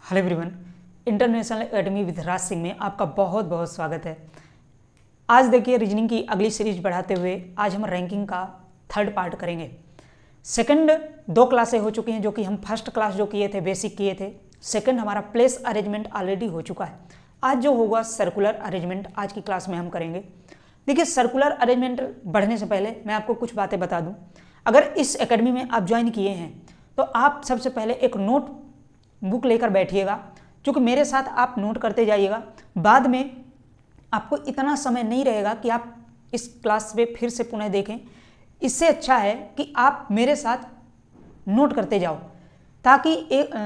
Hello everyone, international academy with Raj Singh में आपका बहुत बहुत स्वागत है। आज देखिए रीजनिंग की अगली सीरीज बढ़ाते हुए आज हम रैंकिंग का थर्ड पार्ट करेंगे। सेकंड 2 क्लासें हो चुकी हैं, जो कि हम फर्स्ट क्लास जो किए थे बेसिक किए थे। सेकंड हमारा प्लेस अरेंजमेंट ऑलरेडी हो चुका है। आज जो होगा सर्कुलर अरेंजमेंट आज की क्लास में हम करेंगे। देखिए सर्कुलर अरेंजमेंट बढ़ने से पहले मैं आपको कुछ बातें बता दूँ। अगर इस एकेडमी में आप ज्वाइन किए हैं तो आप सबसे पहले एक नोट बुक लेकर बैठिएगा, क्योंकि मेरे साथ आप नोट करते जाइएगा। बाद में आपको इतना समय नहीं रहेगा कि आप इस क्लास में फिर से पुनः देखें। इससे अच्छा है कि आप मेरे साथ नोट करते जाओ, ताकि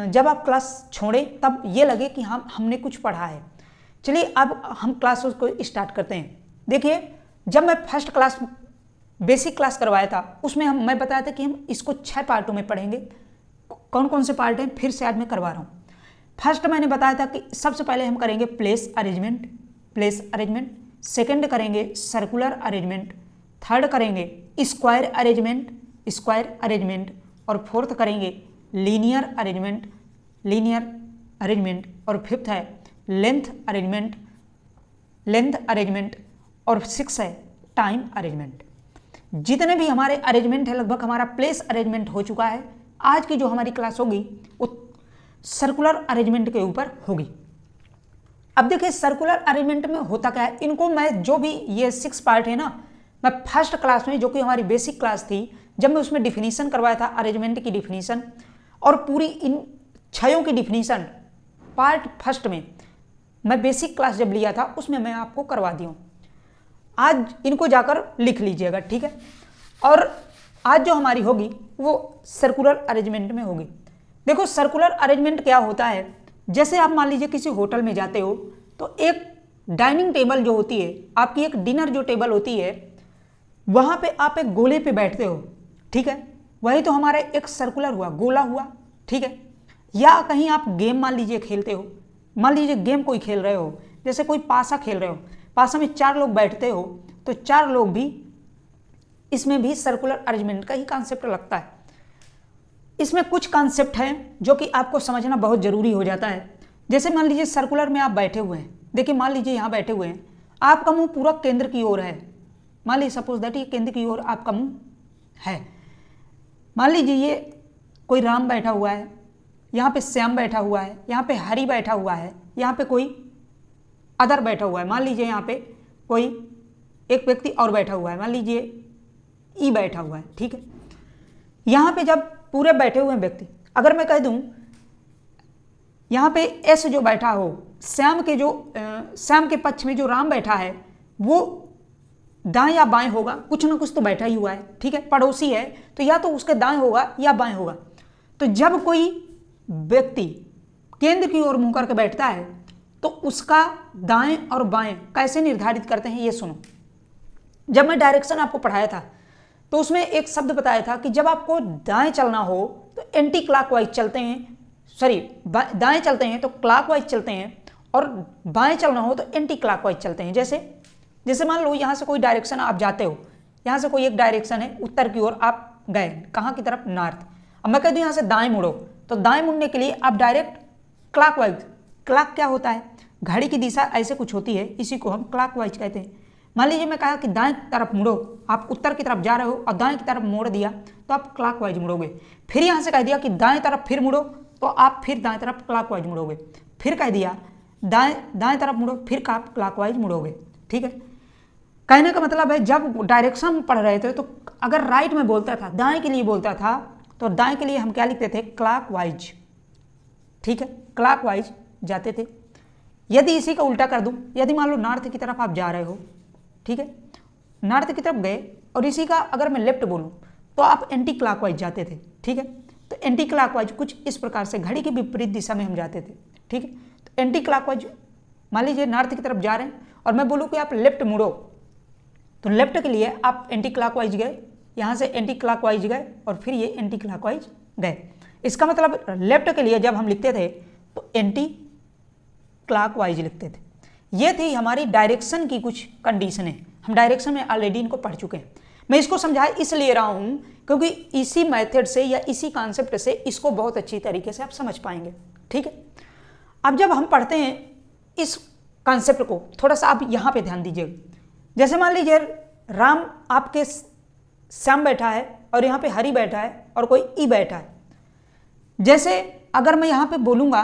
जब आप क्लास छोड़ें तब ये लगे कि हमने कुछ पढ़ा है। चलिए अब हम क्लास को स्टार्ट करते हैं। देखिए जब मैं फर्स्ट क्लास बेसिक क्लास करवाया था उसमें मैं बताया था कि हम इसको 6 पार्टों में पढ़ेंगे। कौन कौन से पार्ट हैं फिर से आज मैं करवा रहा हूँ। फर्स्ट मैंने बताया था कि सबसे पहले हम करेंगे प्लेस अरेंजमेंट, सेकंड करेंगे सर्कुलर अरेंजमेंट, थर्ड करेंगे स्क्वायर अरेंजमेंट और फोर्थ करेंगे लीनियर अरेंजमेंट और फिफ्थ है लेंथ अरेंजमेंट और सिक्स है टाइम अरेंजमेंट। जितने भी हमारे अरेंजमेंट है लगभग हमारा प्लेस अरेंजमेंट हो चुका है। आज की जो हमारी क्लास होगी वो सर्कुलर अरेंजमेंट के ऊपर होगी। अब देखिए सर्कुलर अरेंजमेंट में होता क्या है, इनको मैं जो भी ये 6 पार्ट है ना, मैं फर्स्ट क्लास में जो कि हमारी बेसिक क्लास थी जब मैं उसमें डिफिनीशन करवाया था, अरेंजमेंट की डिफिनीशन और पूरी इन 6 की डिफिनीशन पार्ट फर्स्ट में मैं बेसिक क्लास जब लिया था उसमें मैं आपको करवा दी हूँ। आज इनको जाकर लिख लीजिएगा, ठीक है। और आज जो हमारी होगी वो सर्कुलर अरेंजमेंट में होगी। देखो सर्कुलर अरेंजमेंट क्या होता है, जैसे आप मान लीजिए किसी होटल में जाते हो तो एक डाइनिंग टेबल जो होती है, आपकी एक डिनर जो टेबल होती है, वहाँ पे आप एक गोले पे बैठते हो, ठीक है। वही तो हमारा एक सर्कुलर हुआ, गोला हुआ, ठीक है। या कहीं आप गेम मान लीजिए खेलते हो, मान लीजिए गेम कोई खेल रहे हो, जैसे कोई पासा खेल रहे हो, पासा में 4 लोग बैठते हो तो 4 लोग भी, इसमें भी सर्कुलर अरेंजमेंट का ही कॉन्सेप्ट लगता है। इसमें कुछ कॉन्सेप्ट हैं जो कि आपको समझना बहुत जरूरी हो जाता है। जैसे मान लीजिए सर्कुलर में आप बैठे हुए हैं, देखिए मान लीजिए यहाँ बैठे हुए हैं, आपका मुंह पूरा केंद्र की ओर है। मान लीजिए सपोज दैट ये केंद्र की ओर आपका मुंह है। मान लीजिए ये कोई राम बैठा हुआ है, यहाँ पे श्याम बैठा हुआ है, यहाँ पे हरि बैठा हुआ है, यहाँ पे कोई अदर बैठा हुआ है, मान लीजिए यहाँ पे कोई एक व्यक्ति और बैठा हुआ है, मान लीजिए ई बैठा हुआ है, ठीक है। यहाँ पे जब पूरे बैठे हुए व्यक्ति, अगर मैं कह दूं यहाँ पे एस जो बैठा हो, श्याम के पक्ष में जो राम बैठा है वो दाएं या बाएं होगा, कुछ ना कुछ तो बैठा ही हुआ है, ठीक है। पड़ोसी है तो या तो उसके दाएं होगा या बाएं होगा। तो जब कोई व्यक्ति केंद्र की ओर मुंह करके बैठता है तो उसका दाएं और बाएं कैसे निर्धारित करते हैं ये सुनो। जब मैं डायरेक्शन आपको पढ़ाया था तो उसमें एक शब्द बताया था कि जब आपको दाएं चलना हो तो एंटी क्लॉकवाइज चलते हैं, दाएं चलते हैं तो क्लॉकवाइज चलते हैं, और बाएं चलना हो तो एंटी क्लॉकवाइज चलते हैं। जैसे मान लो यहाँ से कोई डायरेक्शन आप जाते हो, यहाँ से कोई एक डायरेक्शन है उत्तर की ओर, आप गए कहाँ की तरफ, नॉर्थ। अब मैं कह दूँ यहाँ से दाएं मुड़ो, तो दाएं मुड़ने के लिए आप डायरेक्ट क्लॉकवाइज, क्लॉक क्या होता है, घड़ी की दिशा ऐसे कुछ होती है, इसी को हम क्लॉकवाइज कहते हैं। मान लीजिए मैं कहा कि दाएं तरफ मुड़ो, आप उत्तर की तरफ जा रहे हो और दाएं की तरफ मोड़ दिया तो आप क्लॉकवाइज मुड़ोगे। फिर यहाँ से कह दिया कि दाएं तरफ फिर मुड़ो तो आप फिर दाएं तरफ क्लॉकवाइज मुड़ोगे। फिर कह दिया दाएं तरफ मुड़ो, फिर आप क्लॉकवाइज मुड़ोगे, ठीक है। कहने का मतलब है जब डायरेक्शन पढ़ रहे थे तो अगर राइट में बोलता था, दाएं के लिए बोलता था, तो दाएं के लिए हम क्या लिखते थे, क्लॉकवाइज, ठीक है, क्लॉकवाइज जाते थे। यदि इसी का उल्टा कर दूं, यदि मान लो नॉर्थ की तरफ आप जा रहे हो, ठीक है, नॉर्थ की तरफ गए और इसी का अगर मैं लेफ्ट बोलूं तो आप एंटी क्लॉकवाइज जाते थे, ठीक है। तो एंटी क्लॉकवाइज कुछ इस प्रकार से घड़ी की विपरीत दिशा में हम जाते थे, ठीक है। तो एंटी क्लॉकवाइज मान लीजिए नॉर्थ की तरफ जा रहे हैं और मैं बोलूं कि आप लेफ्ट मुड़ो, तो लेफ्ट के लिए आप एंटी क्लॉकवाइज गए, यहाँ से एंटी क्लॉकवाइज गए और फिर ये एंटी क्लॉकवाइज गए। इसका मतलब लेफ्ट के लिए जब हम लिखते थे तो एंटी क्लॉकवाइज लिखते थे। ये थी हमारी डायरेक्शन की कुछ कंडीशन है। हम डायरेक्शन में ऑलरेडी इनको पढ़ चुके हैं। मैं इसको समझा इसलिए रहा हूं क्योंकि इसी मेथड से या इसी कॉन्सेप्ट से इसको बहुत अच्छी तरीके से आप समझ पाएंगे, ठीक है। अब जब हम पढ़ते हैं इस कॉन्सेप्ट को, थोड़ा सा आप यहाँ पे ध्यान दीजिएगा। जैसे मान लीजिए राम आपके श्याम बैठा है और यहाँ पे हरि बैठा है और कोई ई बैठा है। जैसे अगर मैं यहाँ पे बोलूँगा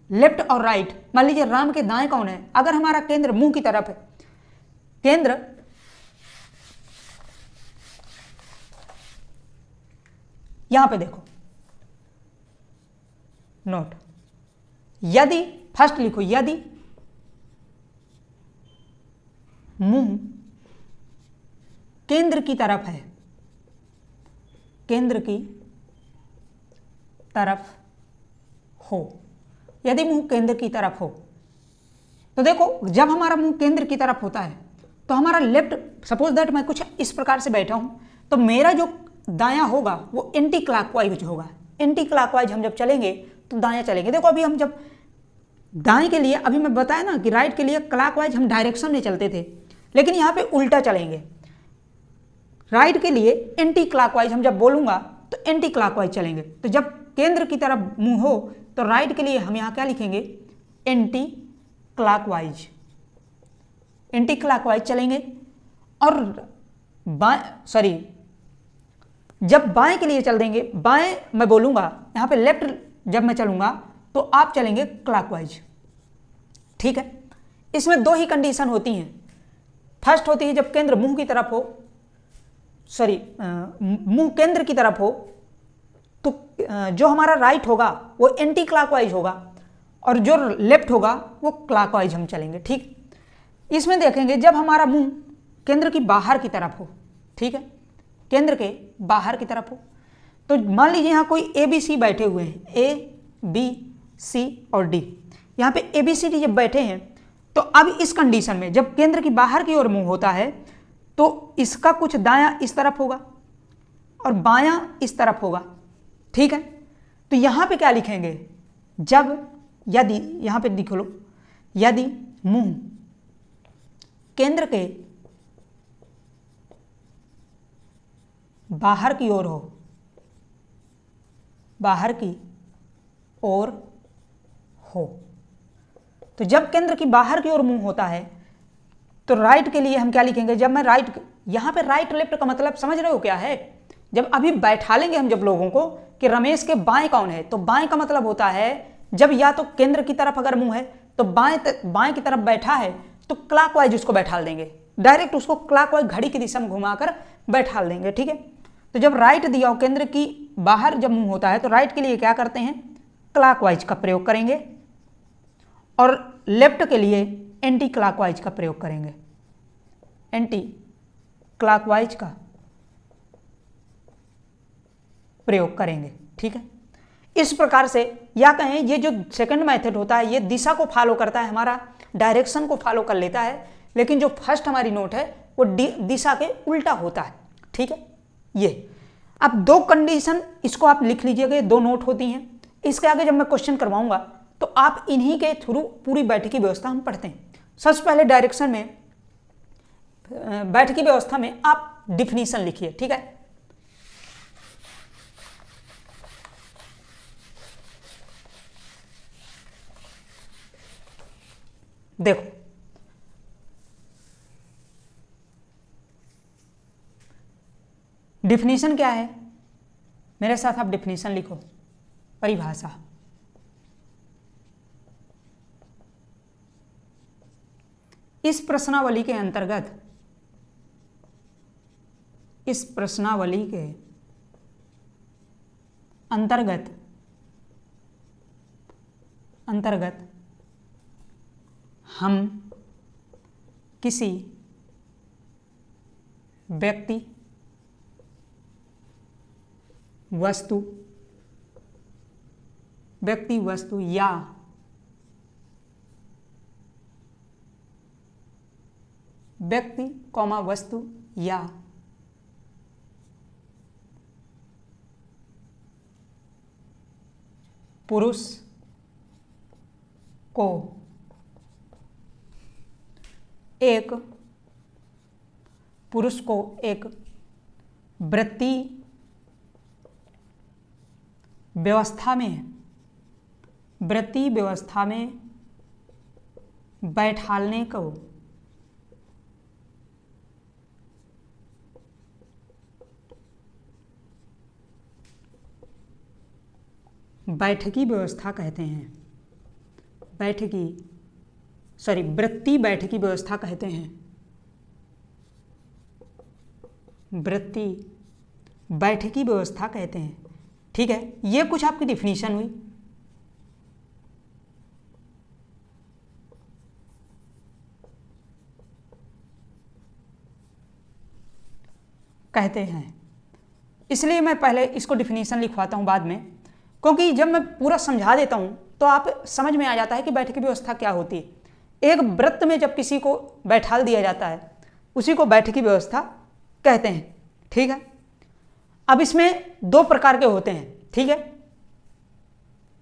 लेफ्ट और राइट, मान लीजिए राम के दाएं कौन है, अगर हमारा केंद्र मुंह की तरफ है, केंद्र यहां पे देखो, नोट, यदि फर्स्ट लिखो, यदि मुंह केंद्र की तरफ है, केंद्र की तरफ हो, यदि मुंह केंद्र की तरफ हो, तो देखो जब हमारा मुंह केंद्र की तरफ होता है तो हमारा लेफ्ट, सपोज दैट मैं कुछ इस प्रकार से बैठा हूं, तो मेरा जो दायां होगा वो एंटी क्लॉकवाइज होगा। एंटी क्लॉकवाइज हम जब चलेंगे तो दायां चलेंगे। देखो अभी हम जब दाएं के लिए, अभी मैं बताया ना कि राइट के लिए क्लॉकवाइज हम डायरेक्शन में चलते थे, लेकिन यहाँ पे उल्टा चलेंगे। राइट के लिए एंटी क्लॉकवाइज हम जब बोलूंगा तो एंटी क्लॉकवाइज चलेंगे। तो जब केंद्र की तरफ मुंह हो तो राइट के लिए हम यहाँ क्या लिखेंगे, एंटी क्लॉकवाइज, एंटी क्लॉकवाइज चलेंगे। और जब बाएं के लिए चल देंगे, बाएं मैं बोलूंगा, यहाँ पे लेफ्ट जब मैं चलूंगा तो आप चलेंगे क्लॉकवाइज। ठीक है, इसमें दो ही कंडीशन होती हैं। फर्स्ट होती है जब केंद्र मुंह की तरफ हो, मुंह केंद्र की तरफ हो, तो जो हमारा राइट होगा वो एंटी क्लॉकवाइज होगा और जो लेफ्ट होगा वो क्लॉकवाइज हम चलेंगे। ठीक, इसमें देखेंगे जब हमारा मुंह केंद्र की बाहर की तरफ हो, ठीक है, केंद्र के बाहर की तरफ हो, तो मान लीजिए यहाँ कोई ए बी सी बैठे हुए हैं, ए बी सी और डी, यहाँ पे ए बी सी डी जब बैठे हैं तो अब इस कंडीशन में जब केंद्र की बाहर की ओर मुंह होता है तो इसका कुछ दायां इस तरफ होगा और बायां इस तरफ होगा। ठीक है, तो यहाँ पे क्या लिखेंगे, जब यदि, यहाँ पे लिख लो, यदि मुंह केंद्र के बाहर की ओर हो, बाहर की ओर हो, तो जब केंद्र की बाहर की ओर मुंह होता है तो राइट के लिए हम क्या लिखेंगे, जब मैं राइट, यहां पे राइट लेफ्ट का मतलब समझ रहे हो क्या है। जब अभी बैठा लेंगे हम जब लोगों को कि रमेश के बाएं कौन है, तो बाएं का मतलब होता है जब या तो केंद्र की तरफ अगर मुंह है तो बाएं की तरफ बैठा है तो क्लॉकवाइज उसको बैठा देंगे, डायरेक्ट उसको क्लॉकवाइज घड़ी की दिशा में घुमाकर बैठा देंगे। ठीक है, तो जब राइट दिया हो, केंद्र की बाहर जब मुंह होता है तो राइट के लिए क्या करते हैं, क्लॉकवाइज का प्रयोग करेंगे और लेफ्ट के लिए एंटी क्लॉकवाइज का प्रयोग करेंगे, एंटी क्लॉकवाइज का प्रयोग करेंगे। ठीक है, इस प्रकार से, या कहें ये जो सेकंड मेथड होता है ये दिशा को फॉलो करता है, हमारा डायरेक्शन को फॉलो कर लेता है, लेकिन जो फर्स्ट हमारी नोट है वो दिशा के उल्टा होता है। ठीक है, ये अब दो कंडीशन, इसको आप लिख लीजिएगा, ये दो नोट होती हैं। इसके आगे जब मैं क्वेश्चन करवाऊंगा तो आप इन्हीं के थ्रू पूरी बैठकी व्यवस्था हम पढ़ते हैं। सबसे पहले डायरेक्शन में, बैठकी व्यवस्था में आप डिफिनीशन लिखिए। ठीक है, देखो डिफिनीशन क्या है, मेरे साथ आप डिफिनीशन लिखो, परिभाषा। इस प्रश्नावली के अंतर्गत, इस प्रश्नावली के अंतर्गत हम किसी व्यक्ति, वस्तु या व्यक्ति कॉमा वस्तु या पुरुष को एक वृत्तीय व्यवस्था में वृत्ति व्यवस्था में बैठालने को बैठकी व्यवस्था कहते हैं। वृत्ति बैठकी व्यवस्था कहते हैं। वृत्ति बैठकी व्यवस्था कहते हैं। ठीक है, ये कुछ आपकी डिफिनीशन हुई। कहते हैं, इसलिए मैं पहले इसको डिफिनीशन लिखवाता हूं बाद में, क्योंकि जब मैं पूरा समझा देता हूं तो आप समझ में आ जाता है कि बैठकी व्यवस्था क्या होती है। एक वृत्त में जब किसी को बैठाल दिया जाता है उसी को बैठकी व्यवस्था कहते हैं। ठीक है, अब इसमें दो प्रकार के होते हैं। ठीक है,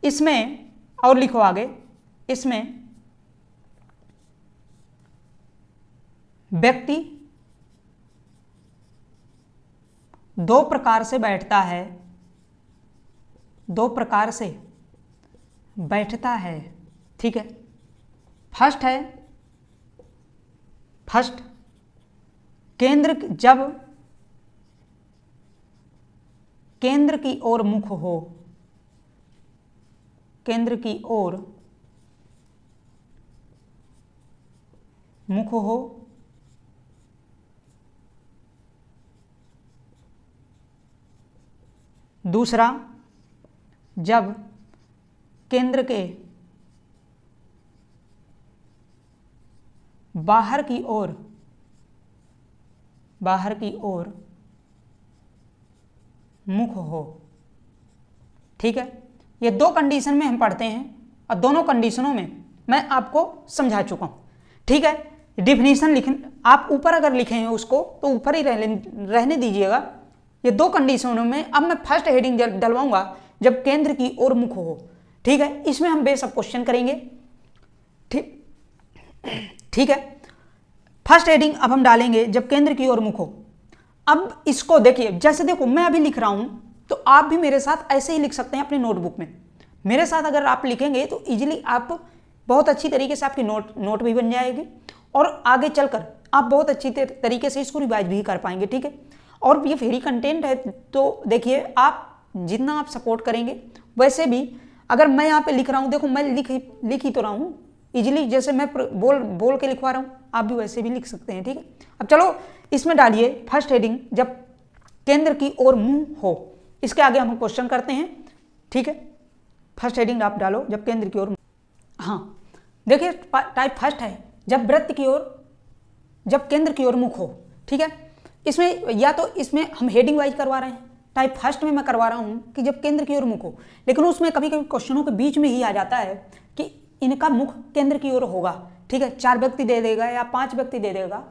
इसमें और लिखो आगे, इसमें व्यक्ति दो प्रकार से बैठता है, दो प्रकार से बैठता है। ठीक है, फर्स्ट जब केंद्र की ओर मुख हो, केंद्र की ओर मुख हो, दूसरा जब केंद्र के बाहर की ओर मुख हो। ठीक है, ये दो कंडीशन में हम पढ़ते हैं और दोनों कंडीशनों में मैं आपको समझा चुका हूं। ठीक है, डिफिनीशन लिख आप ऊपर अगर लिखे हैं उसको तो ऊपर ही रहने दीजिएगा। ये दो कंडीशनों में अब मैं फर्स्ट हेडिंग डलवाऊंगा जब केंद्र की ओर मुख हो। ठीक है, इसमें हम बेस ऑफ क्वेश्चन करेंगे। ठीक है, फर्स्ट हेडिंग अब हम डालेंगे जब केंद्र की ओर मुख हो। अब इसको देखिए, जैसे देखो मैं अभी लिख रहा हूं तो आप भी मेरे साथ ऐसे ही लिख सकते हैं अपने नोटबुक में। मेरे साथ अगर आप लिखेंगे तो इजीली आप बहुत अच्छी तरीके से आपकी नोट भी बन जाएगी और आगे चलकर आप बहुत अच्छी तरीके से इसको रिवाइज भी कर पाएंगे। ठीक है, और ये फ्री कंटेंट है तो देखिए आप जितना आप सपोर्ट करेंगे वैसे भी अगर मैं यहाँ पे लिख रहा हूँ, देखो मैं लिख ही तो रहा हूँ इजीली, जैसे मैं बोल के लिखवा रहा हूँ आप भी वैसे भी लिख सकते हैं। ठीक है, अब चलो इसमें डालिए फर्स्ट हेडिंग जब केंद्र की ओर मुंह हो। इसके आगे हम क्वेश्चन करते हैं। ठीक है, फर्स्ट हेडिंग आप डालो जब केंद्र की ओर। हाँ देखिए, टाइप फर्स्ट है जब वृत्त की ओर, जब केंद्र की ओर मुख हो। ठीक है, इसमें या तो इसमें हम हेडिंग वाइज करवा रहे हैं, टाइप फर्स्ट में मैं करवा रहा हूं कि जब केंद्र की ओर मुख हो, लेकिन उसमें कभी कभी क्वेश्चनों के बीच में ही आ जाता है कि इनका मुख केंद्र की ओर होगा। ठीक है, 4 व्यक्ति दे देगा या 5 व्यक्ति दे देगा,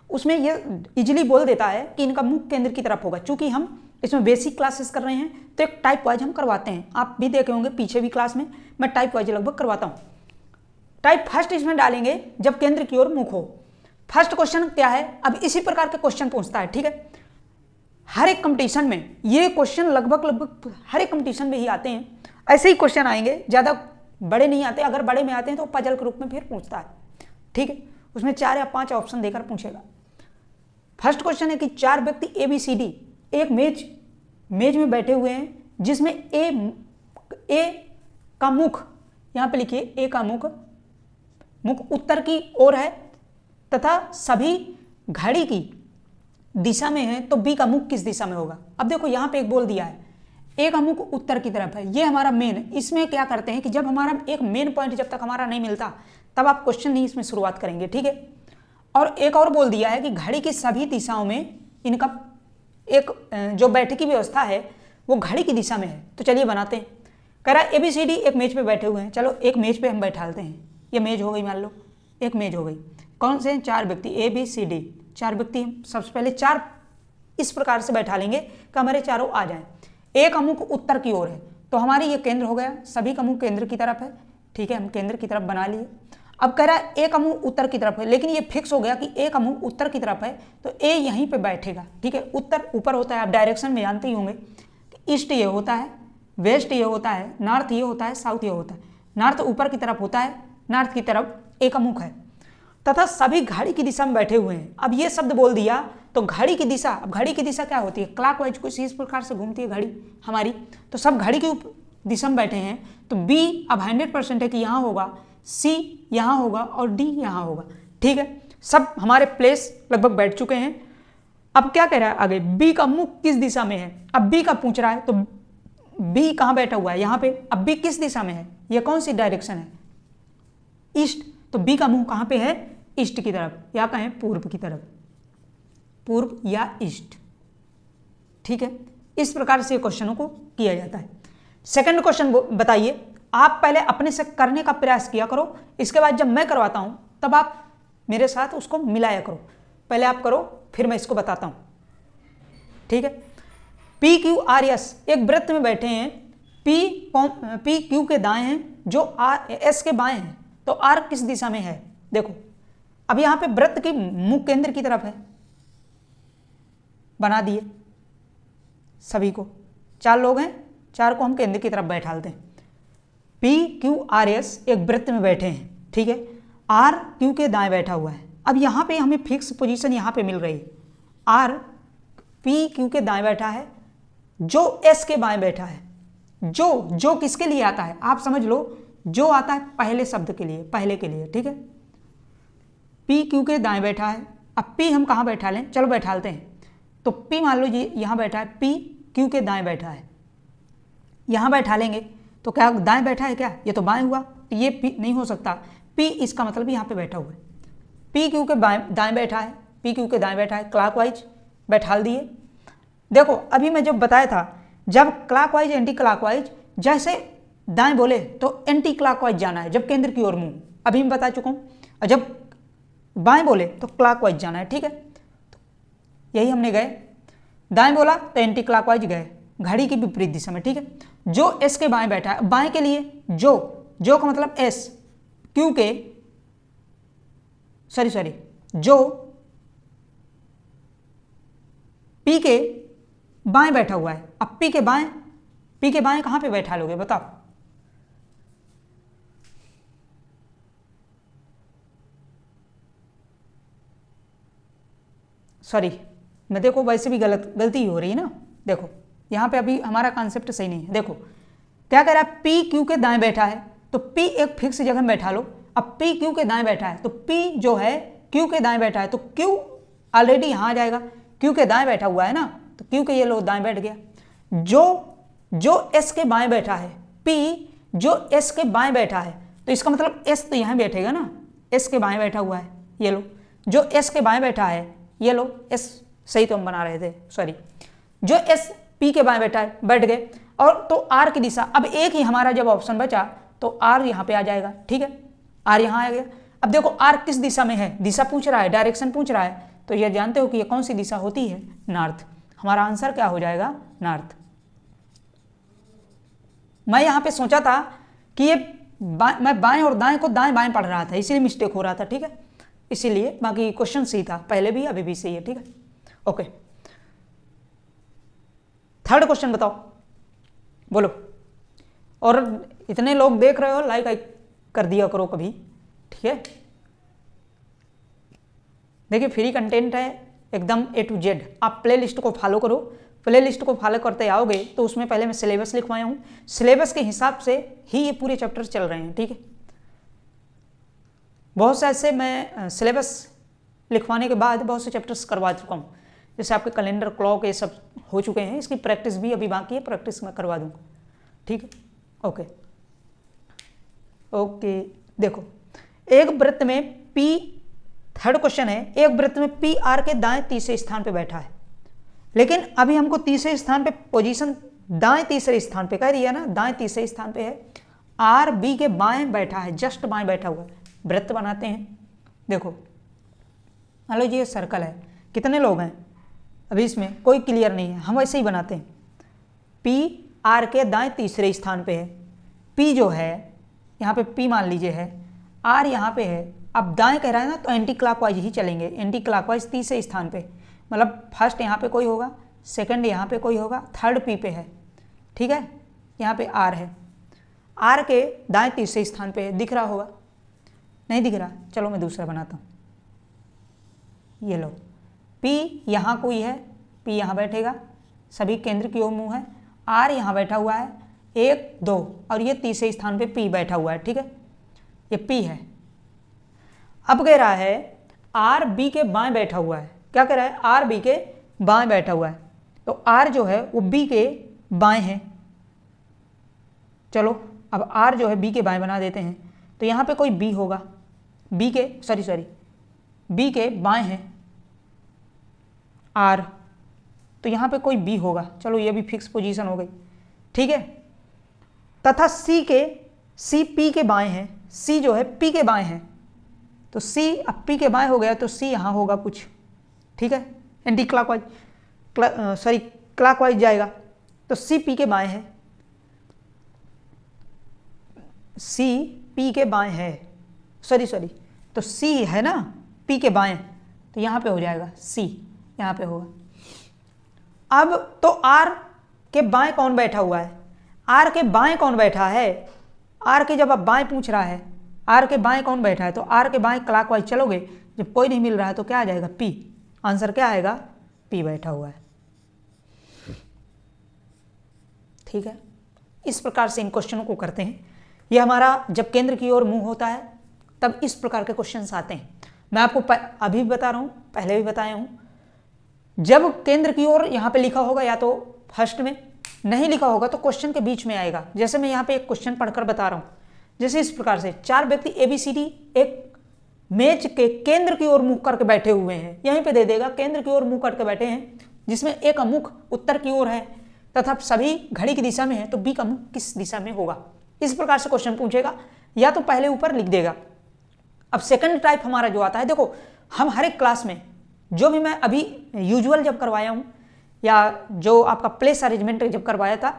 उसमें ये इजीली बोल देता है कि इनका मुख केंद्र की तरफ होगा। चूंकि हम इसमें बेसिक क्लासेस कर रहे हैं तो एक टाइप वाइज हम करवाते हैं, आप भी देखे होंगे पीछे भी क्लास में मैं टाइप वाइज लगभग करवाता हूँ। टाइप फर्स्ट इसमें डालेंगे जब केंद्र की ओर मुख हो। फर्स्ट क्वेश्चन क्या है, अब इसी प्रकार के क्वेश्चन पूछता है। ठीक है, हर एक कंपटीशन में ये क्वेश्चन लगभग हर एक कंपटीशन में ही आते हैं। ऐसे ही क्वेश्चन आएंगे, ज़्यादा बड़े नहीं आते, अगर बड़े में आते हैं तो पजल के रूप में फिर पूछता है। ठीक है, उसमें 4 या 5 ऑप्शन देकर पूछेगा। फर्स्ट क्वेश्चन है कि 4 व्यक्ति ABCD एक मेज में बैठे हुए हैं जिसमें ए का मुख, यहाँ पे लिखिए ए का मुख उत्तर की ओर है तथा सभी घड़ी की दिशा में है, तो बी का मुख किस दिशा में होगा। अब देखो यहाँ पे एक बोल दिया है ए का मुख उत्तर की तरफ है, ये हमारा मेन। इसमें क्या करते हैं कि जब हमारा एक मेन पॉइंट जब तक हमारा नहीं मिलता तब आप क्वेश्चन नहीं इसमें शुरुआत करेंगे। ठीक है, और एक और बोल दिया है कि घड़ी की सभी दिशाओं में इनका एक जो बैठकी व्यवस्था है वो घड़ी की दिशा में है। तो चलिए बनाते हैं। कह रहा है ABCD एक मेज पे बैठे हुए हैं, चलो एक मेज पे हम बैठालते हैं। ये मेज हो गई, मान लो एक मेज हो गई। कौन से हैं? 4 व्यक्ति ABCD, 4 व्यक्ति। सबसे पहले 4 इस प्रकार से बैठा लेंगे कि हमारे चारों आ जाएं। ए का मुख उत्तर की ओर है तो हमारी ये केंद्र हो गया, सभी का मुख केंद्र की तरफ है। ठीक है, हम केंद्र की तरफ बना लिए। अब कह रहा है ए का मुंह उत्तर की तरफ है, लेकिन ये फिक्स हो गया कि ए का मुंह उत्तर की तरफ है तो ए यहीं पे बैठेगा। ठीक है, उत्तर ऊपर होता है, आप डायरेक्शन में जानते ही होंगे। ईस्ट ये होता है, वेस्ट ये होता है, नॉर्थ ये होता है, साउथ ये होता है। नॉर्थ ऊपर की तरफ होता है, नॉर्थ की तरफ एकमुख है तथा सभी घड़ी की दिशा में बैठे हुए हैं। अब ये शब्द बोल दिया तो घड़ी की दिशा, अब घड़ी की दिशा क्या होती है, क्लॉकवाइज कुछ इस प्रकार से घूमती है घड़ी हमारी, तो सब घड़ी की दिशा में बैठे हैं। तो बी अब 100% है कि यहाँ होगा, सी यहाँ होगा और डी यहाँ होगा। ठीक है, सब हमारे प्लेस लगभग बैठ चुके हैं। अब क्या कह रहा है आगे, बी का मुख किस दिशा में है, अब बी का पूछ रहा है, तो बी कहाँ बैठा हुआ है यहाँ पे, अब बी किस दिशा में है, ये कौन सी डायरेक्शन है, ईस्ट, तो बी का मुंह कहाँ पे है, ईस्ट की तरफ या कहें पूर्व की तरफ, पूर्व या ईस्ट। ठीक है, इस प्रकार से क्वेश्चनों को किया जाता है। सेकंड क्वेश्चन बताइए, आप पहले अपने से करने का प्रयास किया करो, इसके बाद जब मैं करवाता हूं तब आप मेरे साथ उसको मिलाया करो। पहले आप करो फिर मैं इसको बताता हूं। ठीक है, पी क्यू आर एस एक वृत्त में बैठे हैं, पी क्यू के दाएं हैं जो आर एस के बाएं हैं, तो आर किस दिशा में है। देखो अब यहां पे वृत्त की मुख केंद्र की तरफ है, बना दिए सभी को, 4 लोग हैं, 4 को हम केंद्र की तरफ बैठालते हैं। पी क्यू आर एस एक वृत्त में बैठे हैं, ठीक है, आर क्यू के दाएं बैठा हुआ है। अब यहाँ पे हमें फिक्स पोजीशन यहाँ पे मिल रही है, आर पी क्यू के दाएं बैठा है, जो एस के बाएं बैठा है। जो किसके लिए आता है आप समझ लो, जो आता है पहले शब्द के लिए, पहले के लिए। ठीक है, पी क्यू के दाएं बैठा है। अब पी हम कहाँ बैठा लें, चलो बैठालते हैं। तो पी मान लो जी यहाँ बैठा है, पी क्यू के दाएं बैठा है, यहाँ बैठा लेंगे तो क्या दाएं बैठा है क्या, ये तो बाएं हुआ, तो ये पी नहीं हो सकता, पी इसका मतलब यहाँ पे बैठा हुआ है, पी क्यू के दाएं बैठा है, पी क्यू के दाएं बैठा है, क्लॉकवाइज बैठाल दिए। देखो अभी मैं जब बताया था, जब क्लॉकवाइज एंटी क्लॉकवाइज, जैसे दाएं बोले तो एंटी क्लॉकवाइज जाना है, जब केंद्र की ओर मुंह, अभी मैं बता चुका हूँ, और जब बाएं बोले तो क्लॉकवाइज जाना है। ठीक है, तो यही हमने गए, दाएं बोला तो एंटी क्लॉकवाइज गए, घड़ी की विपरीत दिशा में। ठीक है, जो एस के बाएं बैठा है, बाएं के लिए जो का मतलब एस, क्यू के सॉरी जो पी के बाएं बैठा हुआ है। अब पी के बाएं कहां पे बैठा लोगे बताओ, सॉरी मैं देखो वैसे भी गलती हो रही है ना। देखो यहां पे अभी हमारा कॉन्सेप्ट सही नहीं है। देखो क्या कह रहा है, पी क्यू के दाएं बैठा है, तो पी एक फिक्स जगह में बैठा लो। अब पी क्यू के दाएं बैठा है, तो पी जो है क्यू के दाएं बैठा है, तो क्यू ऑलरेडी यहां आ जाएगा, क्यू के दाएं बैठा हुआ है ना, तो क्यू के ये लो दाएं बैठ गया। जो एस के बाएं बैठा है, पी जो एस के बाएं बैठा है, तो इसका मतलब एस तो यहां बैठेगा ना, एस के बाएं बैठा हुआ है, ये लो, जो एस के बाएं बैठा है, ये लो, एस सही तो हम बना रहे थे, सॉरी, जो एस पी के बाएं बैठा है, बैठ गए। और तो आर की दिशा, अब एक ही हमारा जब ऑप्शन बचा तो आर यहाँ पे आ जाएगा। ठीक है, आर यहाँ आ गया। अब देखो आर किस दिशा में है, दिशा पूछ रहा है, डायरेक्शन पूछ रहा है, तो ये जानते हो कि ये कौन सी दिशा होती है, नॉर्थ। हमारा आंसर क्या हो जाएगा, नॉर्थ। मैं यहाँ पे सोचा था कि ये मैं बाएं और दाएं को दाएं बाएं पढ़ रहा था, इसीलिए मिस्टेक हो रहा था। ठीक है, इसीलिए, बाकी क्वेश्चन सही था, पहले भी अभी भी सही है। ठीक है, ओके, थर्ड क्वेश्चन बताओ, बोलो। और इतने लोग देख रहे हो, लाइक कर दिया करो कभी। ठीक है, देखिए फ्री कंटेंट है एकदम A to Z, आप प्ले लिस्ट को फॉलो करो। प्ले लिस्ट को फॉलो करते आओगे तो उसमें पहले मैं सिलेबस लिखवाया हूँ, सिलेबस के हिसाब से ही ये पूरे चैप्टर चल रहे हैं। ठीक है, बहुत से ऐसे मैं सिलेबस लिखवाने के बाद बहुत से चैप्टर्स करवा चुका हूँ, जैसे आपके कैलेंडर, क्लॉक, ये सब हो चुके हैं। इसकी प्रैक्टिस भी अभी बाकी है, प्रैक्टिस मैं करवा दूँगा। ठीक है, ओके ओके। देखो एक वृत्त में पी, थर्ड क्वेश्चन है, एक वृत्त में पी आर के दाएं तीसरे स्थान पे बैठा है, लेकिन अभी हमको तीसरे स्थान पे पोजीशन, दाएं तीसरे स्थान पे कह दिया ना, दाएं तीसरे स्थान पे है, आर बी के बाएं बैठा है, जस्ट बाएं बैठा हुआ है। वृत्त बनाते हैं। देखो मान लो जी ये सर्कल है, कितने लोग हैं अभी इसमें कोई क्लियर नहीं है, हम वैसे ही बनाते हैं। पी आर के दाएं तीसरे स्थान पे है, पी जो है यहाँ पे पी मान लीजिए है, आर यहाँ पे है। अब दाएं कह रहा है ना, तो एंटी क्लॉकवाइज ही चलेंगे, एंटी क्लॉकवाइज तीसरे स्थान पे, मतलब फर्स्ट यहाँ पे कोई होगा, सेकंड यहाँ पे कोई होगा, थर्ड पी पे है। ठीक है, यहाँ पे आर है। आर के दाएं तीसरे स्थान पे है, दिख रहा होगा, नहीं दिख रहा, चलो मैं दूसरा बनाता हूँ। ये लो, पी यहाँ कोई है, पी यहाँ बैठेगा, सभी केंद्र की ओर मुँह है, आर यहाँ बैठा हुआ है, 1 2 और ये तीसरे स्थान पे पी बैठा हुआ है, ठीक है, ये पी है। अब कह रहा है आर बी के बाएं बैठा हुआ है, क्या कह रहा है, आर बी के बाएं बैठा हुआ है, तो आर जो है वो बी के बाएं है। चलो अब आर जो है बी के बाएं बना देते हैं, तो यहाँ पे कोई बी होगा, बी के बी के बाएं है आर, तो यहाँ पे कोई बी होगा, चलो ये भी फिक्स पोजीशन हो गई, ठीक है। तथा सी पी के बाएं है, सी जो है पी के बाएं है, तो सी अब पी के बाएं हो गया तो सी यहाँ होगा कुछ, ठीक है, एंटी क्लॉकवाइज क्लॉकवाइज जाएगा, तो सी पी के बाएं है, सी पी के बाएं है, तो सी है ना पी के बाएं, तो यहाँ पे हो जाएगा सी, यहाँ पे होगा। अब तो आर के बाएं कौन बैठा हुआ है, आर के बाएं कौन बैठा है, आर के जब आप बाएं पूछ रहा है, आर के बाएं कौन बैठा है, तो आर के बाएं क्लॉकवाइज चलोगे, जब कोई नहीं मिल रहा है तो क्या आ जाएगा, पी, आंसर क्या आएगा, पी बैठा हुआ है, ठीक है। इस प्रकार से इन क्वेश्चनों को करते हैं। ये हमारा जब केंद्र की ओर मुंह होता है तब इस प्रकार के क्वेश्चंस आते हैं। मैं आपको अभी भी बता रहा हूँ, पहले भी बताया हूँ, जब केंद्र की ओर यहाँ पे लिखा होगा या तो फर्स्ट में, नहीं लिखा होगा तो क्वेश्चन के बीच में आएगा। जैसे मैं यहाँ पे एक क्वेश्चन पढ़कर बता रहा हूँ, जैसे इस प्रकार से 4 व्यक्ति ABCD एक मेज के केंद्र की ओर मुख करके बैठे हुए हैं, यहीं पे दे देगा केंद्र की ओर मुख करके बैठे हैं, जिसमें ए का मुख उत्तर की ओर है तथा सभी घड़ी की दिशा में है, तो बी का मुख किस दिशा में होगा, इस प्रकार से क्वेश्चन पूछेगा, या तो पहले ऊपर लिख देगा। अब सेकंड टाइप हमारा जो आता है, देखो हम हर एक क्लास में जो भी मैं अभी यूजुअल जब करवाया हूँ या जो आपका प्लेस अरेंजमेंट जब करवाया था,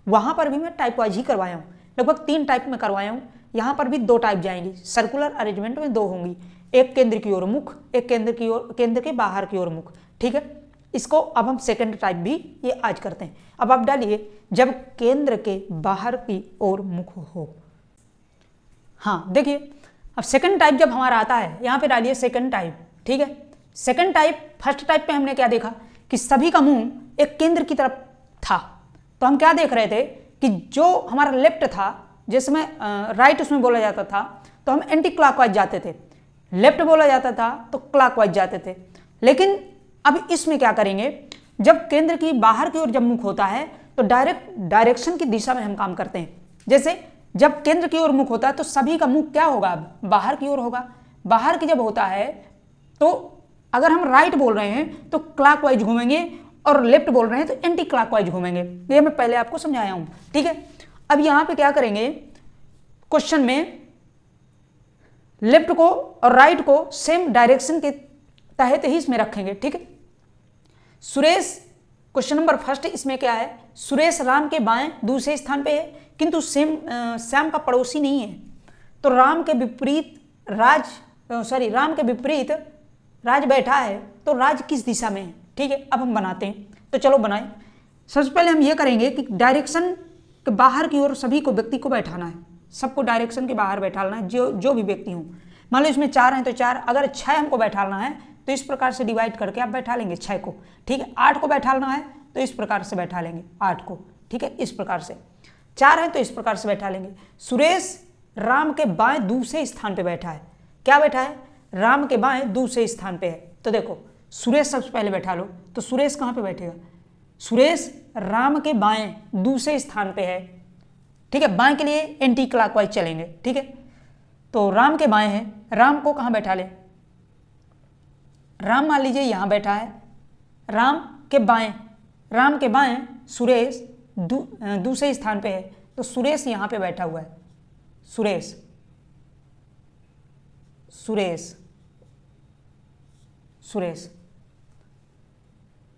वहाँ पर भी मैं टाइप वाइज ही करवाया हूँ, लगभग 3 टाइप में करवाया हूँ। यहाँ पर भी 2 टाइप जाएंगी, सर्कुलर अरेंजमेंट में 2 होंगी, एक केंद्र की ओर मुख, एक केंद्र के बाहर की ओर मुख, ठीक है। इसको अब हम सेकंड टाइप भी ये आज करते हैं। अब आप डालिए जब केंद्र के बाहर की ओर मुख हो, हाँ देखिए अब सेकंड टाइप जब हमारा आता है, यहाँ पे डालिए सेकंड टाइप, ठीक है। सेकंड टाइप, फर्स्ट टाइप पे हमने क्या देखा कि सभी का मुंह एक केंद्र की तरफ था, तो हम क्या देख रहे थे कि जो हमारा लेफ्ट था, जिसमें राइट उसमें बोला जाता था तो हम एंटी क्लॉकवाइज जाते थे, लेफ्ट बोला जाता था तो क्लॉकवाइज जाते थे। लेकिन अब इसमें क्या करेंगे, जब केंद्र की बाहर की ओर जब मुख होता है तो डायरेक्शन की दिशा में हम काम करते हैं। जैसे जब केंद्र की ओर मुख होता है तो सभी का मुख क्या होगा, बाहर की ओर होगा। बाहर की जब होता है तो अगर हम राइट बोल रहे हैं तो क्लॉकवाइज घूमेंगे और लेफ्ट बोल रहे हैं तो एंटी क्लॉकवाइज घूमेंगे, ये मैं पहले आपको समझाया हूं, ठीक है। अब यहां पे क्या करेंगे, क्वेश्चन में लेफ्ट को और राइट को सेम डायरेक्शन के तहत ही इसमें रखेंगे, ठीक है। सुरेश, क्वेश्चन नंबर फर्स्ट, इसमें क्या है, सुरेश राम के बाएं दूसरे स्थान पे है, किंतु श्याम का पड़ोसी नहीं है, तो राम के विपरीत राज बैठा है, तो राज किस दिशा में है, ठीक है। अब हम बनाते हैं, तो चलो बनाएं। सबसे पहले हम ये करेंगे कि डायरेक्शन के बाहर की ओर सभी को व्यक्ति को बैठाना है, सबको डायरेक्शन के बाहर बैठाना है, जो भी व्यक्ति हों। मान लो इसमें 4 हैं तो 4, अगर 6 हमको बैठाना है तो इस प्रकार से डिवाइड करके आप बैठा लेंगे 6 को, ठीक है। 8 को बैठाना है तो इस प्रकार से बैठा लेंगे 8 को, ठीक है। इस प्रकार से 4 है तो इस प्रकार से बैठा लेंगे। सुरेश राम के बाएं दूसरे स्थान पे बैठा है, क्या बैठा है, राम के बाएं दूसरे स्थान पे है, तो देखो सुरेश सबसे पहले बैठा लो, तो सुरेश कहाँ पे बैठेगा, सुरेश राम के बाएं दूसरे स्थान पे है, ठीक है। बाएं के लिए एंटी क्लॉकवाइज चलेंगे, ठीक है। तो राम के बाएं है, राम को कहाँ बैठा ले, राम मान लीजिए यहाँ बैठा है, राम के बाएं सुरेश दूसरे स्थान पे है, तो सुरेश यहाँ पे बैठा हुआ है,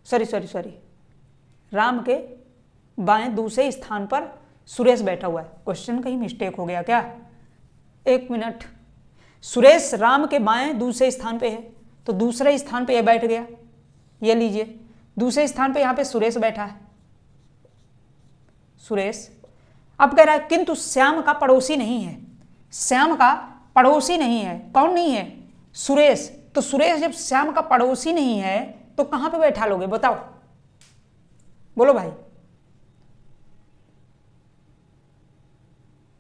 सॉरी, राम के बाएं दूसरे स्थान पर सुरेश बैठा हुआ है। क्वेश्चन कहीं मिस्टेक हो गया क्या, एक मिनट। सुरेश राम के बाएं दूसरे स्थान पे है, तो दूसरे स्थान पे ये बैठ गया, ये लीजिए दूसरे स्थान पे यहाँ पे सुरेश बैठा है, सुरेश। अब कह रहा है किंतु श्याम का पड़ोसी नहीं है। श्याम का पड़ोसी नहीं है, कौन नहीं है? सुरेश। तो सुरेश जब श्याम का पड़ोसी नहीं है तो कहां पे बैठा लोगे बताओ, बोलो भाई।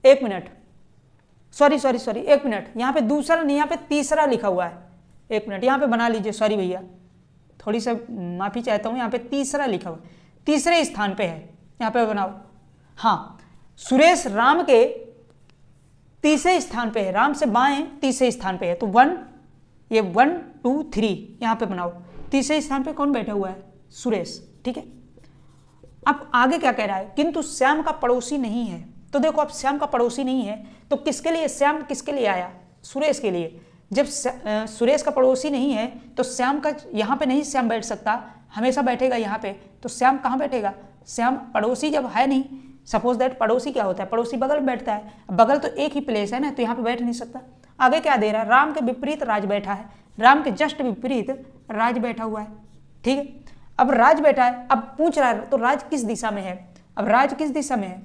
1 मिनट, सॉरी 1 मिनट, यहां पे दूसरा नहीं, यहां पे तीसरा लिखा हुआ है। 1 मिनट यहां पे बना लीजिए, सॉरी भैया, थोड़ी सा माफी चाहता हूं, यहां पे तीसरा लिखा हुआ, तीसरे स्थान पे है, यहां पे बनाओ। हाँ, सुरेश राम के तीसरे स्थान पे है, राम से बाएं तीसरे स्थान पे है। तो 1, ये 1 2 3 यहां पे बनाओ। तीसरे स्थान पे कौन बैठा हुआ है? सुरेश। ठीक है, अब आगे क्या कह रहा है? किंतु श्याम का पड़ोसी नहीं है। तो देखो, अब श्याम का पड़ोसी नहीं है तो किसके लिए श्याम किसके लिए आया? सुरेश के लिए। जब सुरेश का पड़ोसी नहीं है तो श्याम का यहाँ पे नहीं श्याम बैठ सकता, हमेशा बैठेगा यहाँ पे। तो श्याम कहाँ बैठेगा? श्याम पड़ोसी जब है नहीं, सपोज दैट पड़ोसी क्या होता है? पड़ोसी बगल में बैठता है, बगल तो एक ही प्लेस है ना, तो यहाँ पे बैठ नहीं सकता। आगे क्या दे रहा है? राम के विपरीत राज बैठा है, राम के जस्ट विपरीत राज बैठा हुआ है। ठीक है, अब राज बैठा है, अब पूछ रहा है तो राज किस दिशा में है? अब राज किस दिशा में है?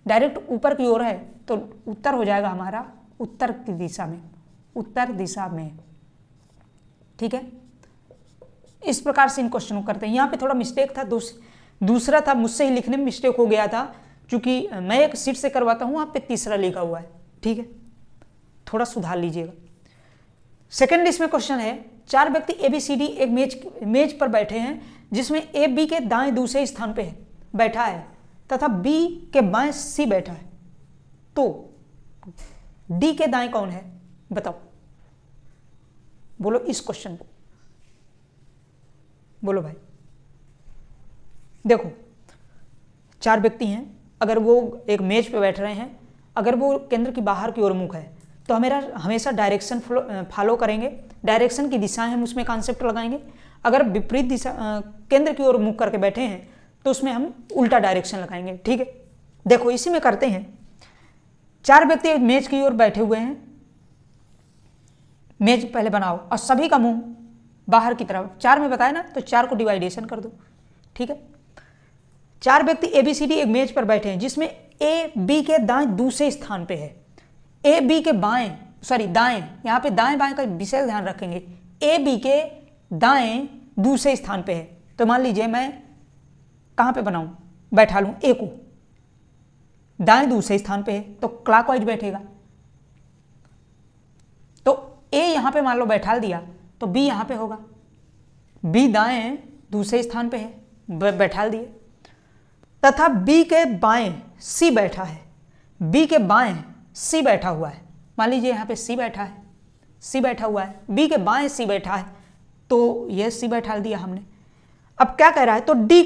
डायरेक्ट ऊपर की ओर है, तो उत्तर हो जाएगा हमारा, उत्तर की दिशा में, उत्तर दिशा में। ठीक है, इस प्रकार से इन क्वेश्चन को करते हैं। यहाँ पे थोड़ा मिस्टेक था, दूसरा था, मुझसे ही लिखने में मिस्टेक हो गया था, क्योंकि मैं एक सीट से करवाता हूँ, वहाँ पे तीसरा लिखा हुआ है। ठीक है, थोड़ा सुधार लीजिएगा। सेकेंड इसमें क्वेश्चन है, 4 व्यक्ति ABCD एक मेज पर बैठे हैं, जिसमें A B के दाएं दूसरे स्थान पे बैठा है तथा B के बाएं C बैठा है। तो D के दाएं कौन है बताओ, बोलो इस क्वेश्चन को, बोलो भाई। देखो, 4 व्यक्ति हैं, अगर वो एक मेज पे बैठ रहे हैं, अगर वो केंद्र की बाहर की ओर मुख है तो हमेशा डायरेक्शन फॉलो करेंगे, डायरेक्शन की दिशाएं हम उसमें कॉन्सेप्ट लगाएंगे। अगर विपरीत दिशा केंद्र की ओर मुख करके बैठे हैं तो उसमें हम उल्टा डायरेक्शन लगाएंगे। ठीक है, देखो इसी में करते हैं। 4 व्यक्ति मेज की ओर बैठे हुए हैं, मेज पहले बनाओ और सभी का मुंह बाहर की तरफ, 4 में बताया ना, तो 4 को डिवाइडेशन कर दो। ठीक है, 4 व्यक्ति ABCD एक मेज पर बैठे हैं, जिसमें A B के दाएं दूसरे स्थान पे है। A B के बाएं, सॉरी दाएं, यहाँ पे दाएं बाएं का विशेष ध्यान रखेंगे। A B के दाएं दूसरे स्थान पे है, तो मान लीजिए मैं कहाँ पे बनाऊं, बैठा लूं A को, दाएं दूसरे स्थान पे है तो क्लॉकवाइज बैठेगा। तो A यहाँ पे मान लो बैठा दिया तो B यहाँ पे होगा, B दाएं दूसरे स्थान पे है, बैठा दिए, तथा B के बाएं C बैठा है, B के बाएं C बैठा हुआ है। मान लीजिए यहाँ पे C बैठा है, C बैठा हुआ है, B के बाएं C बैठा है, तो ये C बैठा दिया हमने। अब क्या कह रहा है, तो D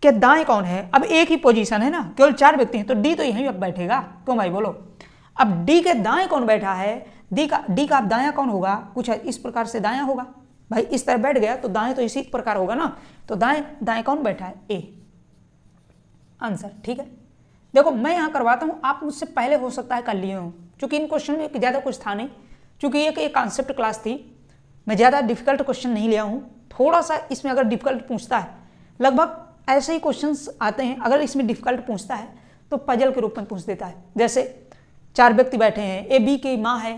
के दाएं कौन है? अब एक ही पोजीशन है ना, केवल 4 व्यक्ति हैं, तो D तो यहीं अब बैठेगा। क्यों भाई बोलो। अब D के दाएं कौन बैठा है? D का अब दायां कौन होगा? कुछ इस प्रकार से दायां होगा भाई, इस तरह बैठ गया तो दाएं तो इसी प्रकार होगा ना, तो दाएं कौन बैठा है? A answer. ठीक है, देखो मैं यहाँ करवाता हूँ, आप मुझसे पहले हो सकता है कर लिए हो, क्योंकि इन क्वेश्चन में ज़्यादा कुछ था नहीं, क्योंकि एक कॉन्सेप्ट क्लास थी, मैं ज़्यादा डिफिकल्ट क्वेश्चन नहीं लिया हूँ। थोड़ा सा इसमें अगर डिफिकल्ट पूछता है, लगभग ऐसे ही क्वेश्चंस आते हैं, अगर इसमें डिफिकल्ट पूछता है तो पजल के रूप में पूछ देता है। जैसे 4 व्यक्ति बैठे हैं, A B की माँ है,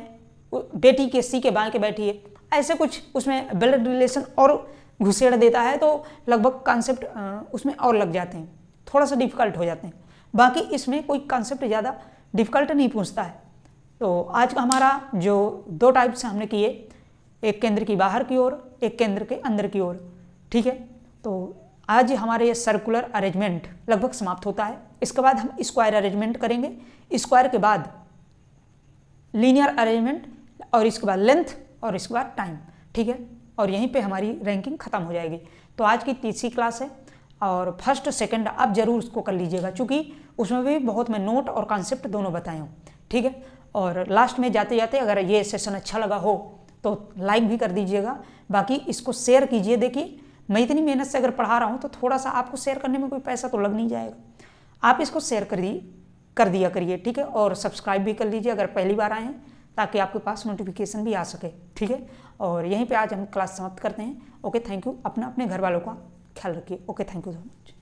बेटी के C के बाएं के बैठी है, ऐसे कुछ उसमें ब्लड रिलेशन और घुसेड़ देता है, तो लगभग कॉन्सेप्ट उसमें और लग जाते हैं, थोड़ा सा डिफिकल्ट हो जाते हैं। बाकी इसमें कोई कॉन्सेप्ट ज़्यादा डिफिकल्ट नहीं पूछता है। तो आज का हमारा जो 2 टाइप से हमने किए, एक केंद्र की बाहर की ओर, एक केंद्र के अंदर की ओर। ठीक है, तो आज हमारे ये सर्कुलर अरेंजमेंट लगभग समाप्त होता है। इसके बाद हम स्क्वायर अरेंजमेंट करेंगे, स्क्वायर के बाद लीनियर अरेंजमेंट, और इसके बाद लेंथ, और इसके बाद टाइम। ठीक है, और यहीं पे हमारी रैंकिंग खत्म हो जाएगी। तो आज की तीसरी क्लास है, और फर्स्ट सेकंड आप जरूर उसको कर लीजिएगा, क्योंकि उसमें भी बहुत मैं नोट और कॉन्सेप्ट दोनों बताए हूँ। ठीक है, और लास्ट में जाते जाते अगर ये सेशन अच्छा लगा हो तो लाइक भी कर दीजिएगा, बाकी इसको शेयर कीजिए। देखिए मैं इतनी मेहनत से अगर पढ़ा रहा हूँ तो थोड़ा सा आपको शेयर करने में कोई पैसा तो लग नहीं जाएगा, आप इसको शेयर कर दिया करिए। ठीक है, और सब्सक्राइब भी कर लीजिए अगर पहली बार आए हैं, ताकि आपके पास नोटिफिकेशन भी आ सके। ठीक है, और यहीं पे आज हम क्लास समाप्त करते हैं। Okay, thank you. अपने घर वालों का ख्याल रखिए। Okay, thank you so much.